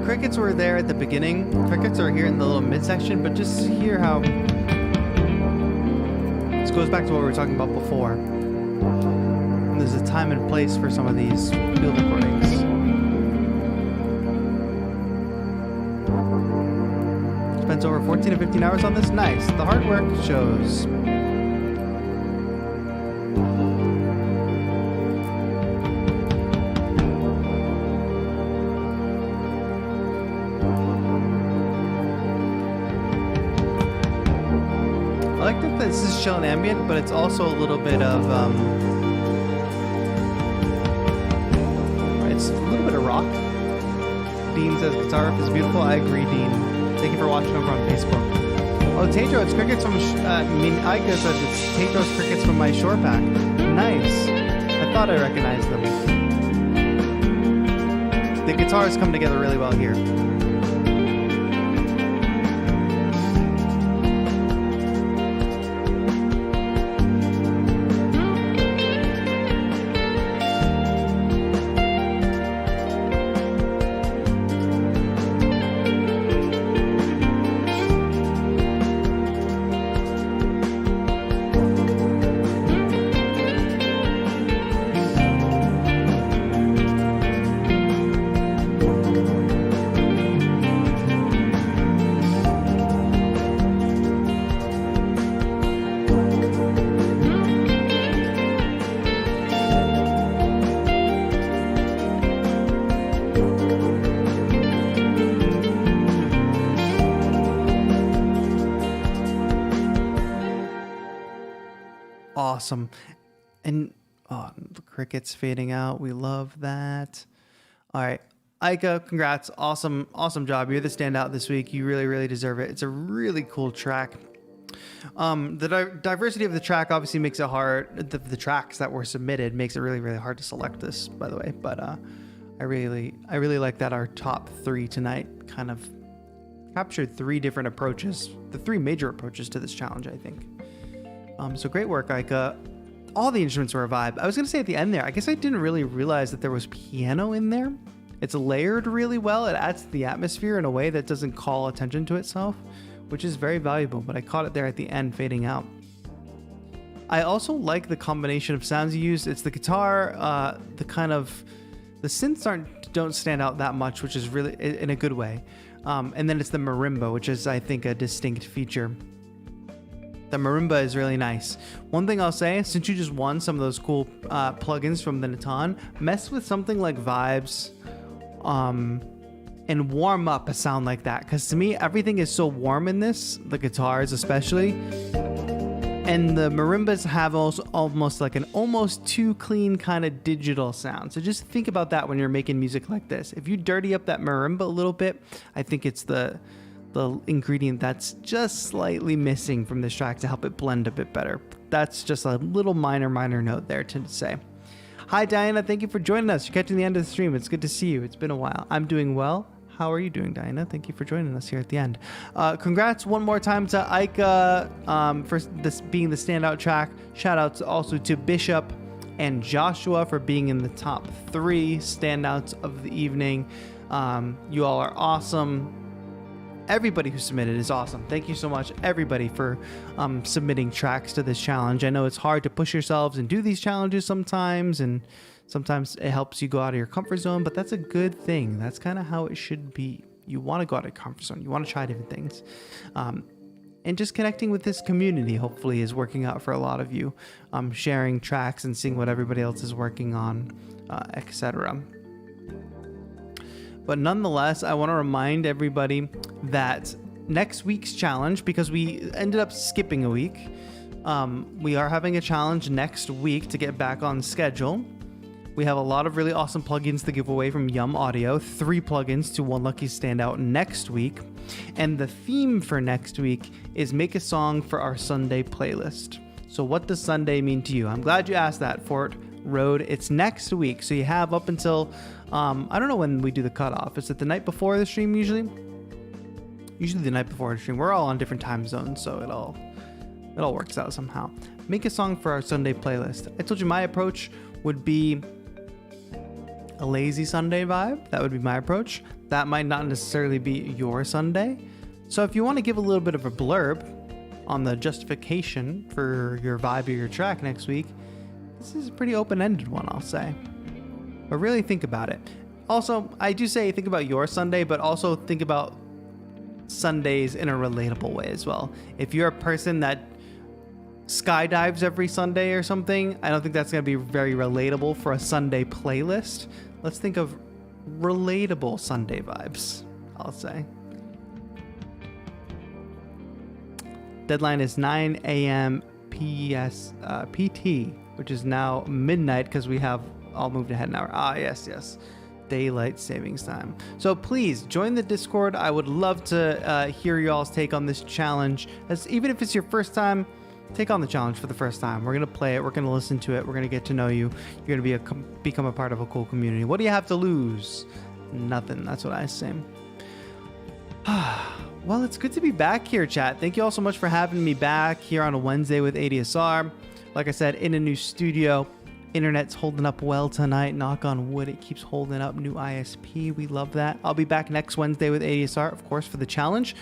[SPEAKER 1] Crickets were there at the beginning. Crickets are here in the little midsection, but just hear how this goes back to what we were talking about before. And there's a time and place for some of these field recordings. Spent over 14 to 15 hours on this. Nice. The hard work shows. I like that this is chill and ambient, but it's also a little bit of it's a little bit of rock. Dean says guitar riff is beautiful. I agree, Dean. Thank you for watching over on Facebook. Oh, Tedro, it's crickets from Ika said it's Tedro's crickets from my shore pack. Nice. I thought I recognized them. The guitars come together really well here. awesome. And the crickets fading out. We love that. All right. Aika, congrats. Awesome job. You're the standout this week. You really, really deserve it. It's a really cool track. The diversity of the track obviously makes it hard. The tracks that were submitted makes it really, really hard to select this, by the way. But I really like that our top 3 tonight kind of captured 3 different approaches, the 3 major approaches to this challenge, I think. So great work, Aika. All the instruments were a vibe. I was going to say at the end there, I guess I didn't really realize that there was piano in there. It's layered really well. It adds to the atmosphere in a way that doesn't call attention to itself, which is very valuable, but I caught it there at the end fading out. I also like the combination of sounds you used. It's the guitar, the synths don't stand out that much, which is really in a good way. And then it's the marimba, which is, I think, a distinct feature. The marimba is really nice. One thing I'll say, since you just won some of those cool plugins from the Natan, mess with something like Vibes, and warm up a sound like that, because to me everything is so warm in this, the guitars especially, and the marimbas have almost like an almost too clean kind of digital sound. So just think about that when you're making music like this. If you dirty up that marimba a little bit, I think it's the ingredient that's just slightly missing from this track to help it blend a bit better. That's just a little minor note there to say. Hi Diana, thank you for joining us. You're catching the end of the stream. It's good to see you. It's been a while. I'm doing well. How are you doing, Diana? Thank you for joining us here at the end. Congrats one more time to Aika for this being the standout track. Shout out also to Bishop and Joshua for being in the top 3 standouts of the evening. You all are awesome. Everybody who submitted is awesome. Thank you so much, everybody, for submitting tracks to this challenge. I know it's hard to push yourselves and do these challenges sometimes, and sometimes it helps you go out of your comfort zone, but that's a good thing. That's kind of how it should be. You want to go out of your comfort zone. You want to try different things. And just connecting with this community, hopefully, is working out for a lot of you. Sharing tracks and seeing what everybody else is working on, etc. But nonetheless, I want to remind everybody that next week's challenge, because we ended up skipping a week, we are having a challenge next week to get back on schedule. We have a lot of really awesome plugins to give away from Yum Audio, 3 plugins to 1 lucky standout next week. And the theme for next week is make a song for our Sunday playlist. So what does Sunday mean to you? I'm glad you asked that, Fort Road. It's next week, so you have up until I don't know when we do the cutoff. Is it the night before the stream usually? Usually the night before the stream. We're all on different time zones, so it all works out somehow. Make a song for our Sunday playlist. I told you my approach would be a lazy Sunday vibe. That would be my approach. That might not necessarily be your Sunday. So if you want to give a little bit of a blurb on the justification for your vibe or your track next week, this is a pretty open-ended one, I'll say. But really think about it. Also, I do say think about your Sunday, but also think about Sundays in a relatable way as well. If you're a person that skydives every Sunday or something, I don't think that's going to be very relatable for a Sunday playlist. Let's think of relatable Sunday vibes, I'll say. Deadline is 9 a.m. PT, which is now midnight because we have all moved ahead an hour. Yes. Daylight savings time. So please join the Discord. I would love to hear y'all's take on this challenge. Even if it's your first time, take on the challenge for the first time. We're going to play it. We're going to listen to it. We're going to get to know you. You're going to become a part of a cool community. What do you have to lose? Nothing. That's what I say. Well, it's good to be back here, chat. Thank you all so much for having me back here on a Wednesday with ADSR. Like I said, in a new studio. Internet's holding up well tonight. Knock on wood, it keeps holding up. New ISP, we love that. I'll be back next Wednesday with ADSR, of course, for the challenge.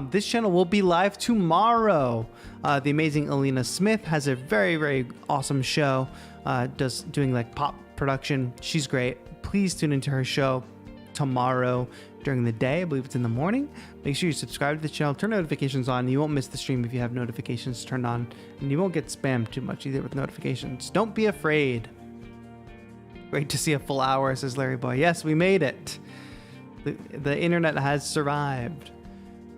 [SPEAKER 1] This channel will be live tomorrow. The amazing Alina Smith has a very, very awesome show. Doing like pop production. She's great. Please tune into her show tomorrow during the day. I believe it's in the morning. Make sure you subscribe to the channel, turn notifications on. You won't miss the stream if you have notifications turned on, and you won't get spammed too much either with notifications. Don't be afraid. Great to see a full hour, says Larry Boy. Yes, we made it. The internet has survived.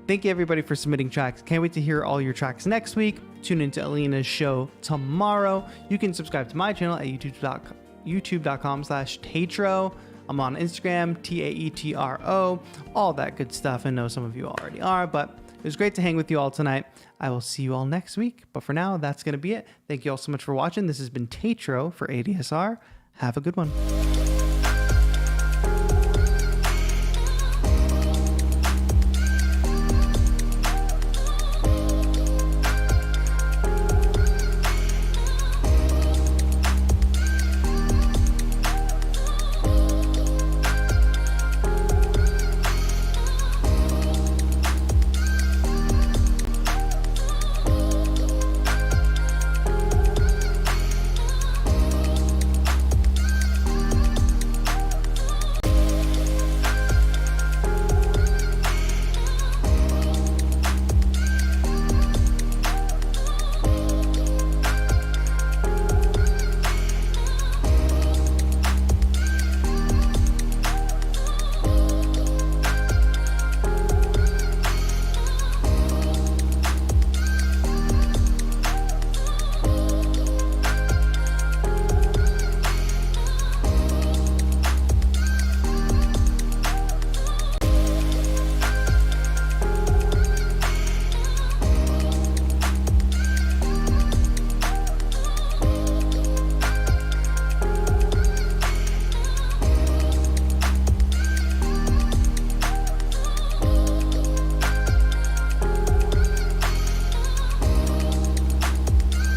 [SPEAKER 1] Thank you everybody for submitting tracks. Can't wait to hear all your tracks next week. Tune into Alina's show tomorrow. You can subscribe to my channel at youtube.com/Tatro. I'm on Instagram, TAETRO, all that good stuff. I know some of you already are, but it was great to hang with you all tonight. I will see you all next week. But for now, that's going to be it. Thank you all so much for watching. This has been Tatro for ADSR. Have a good one.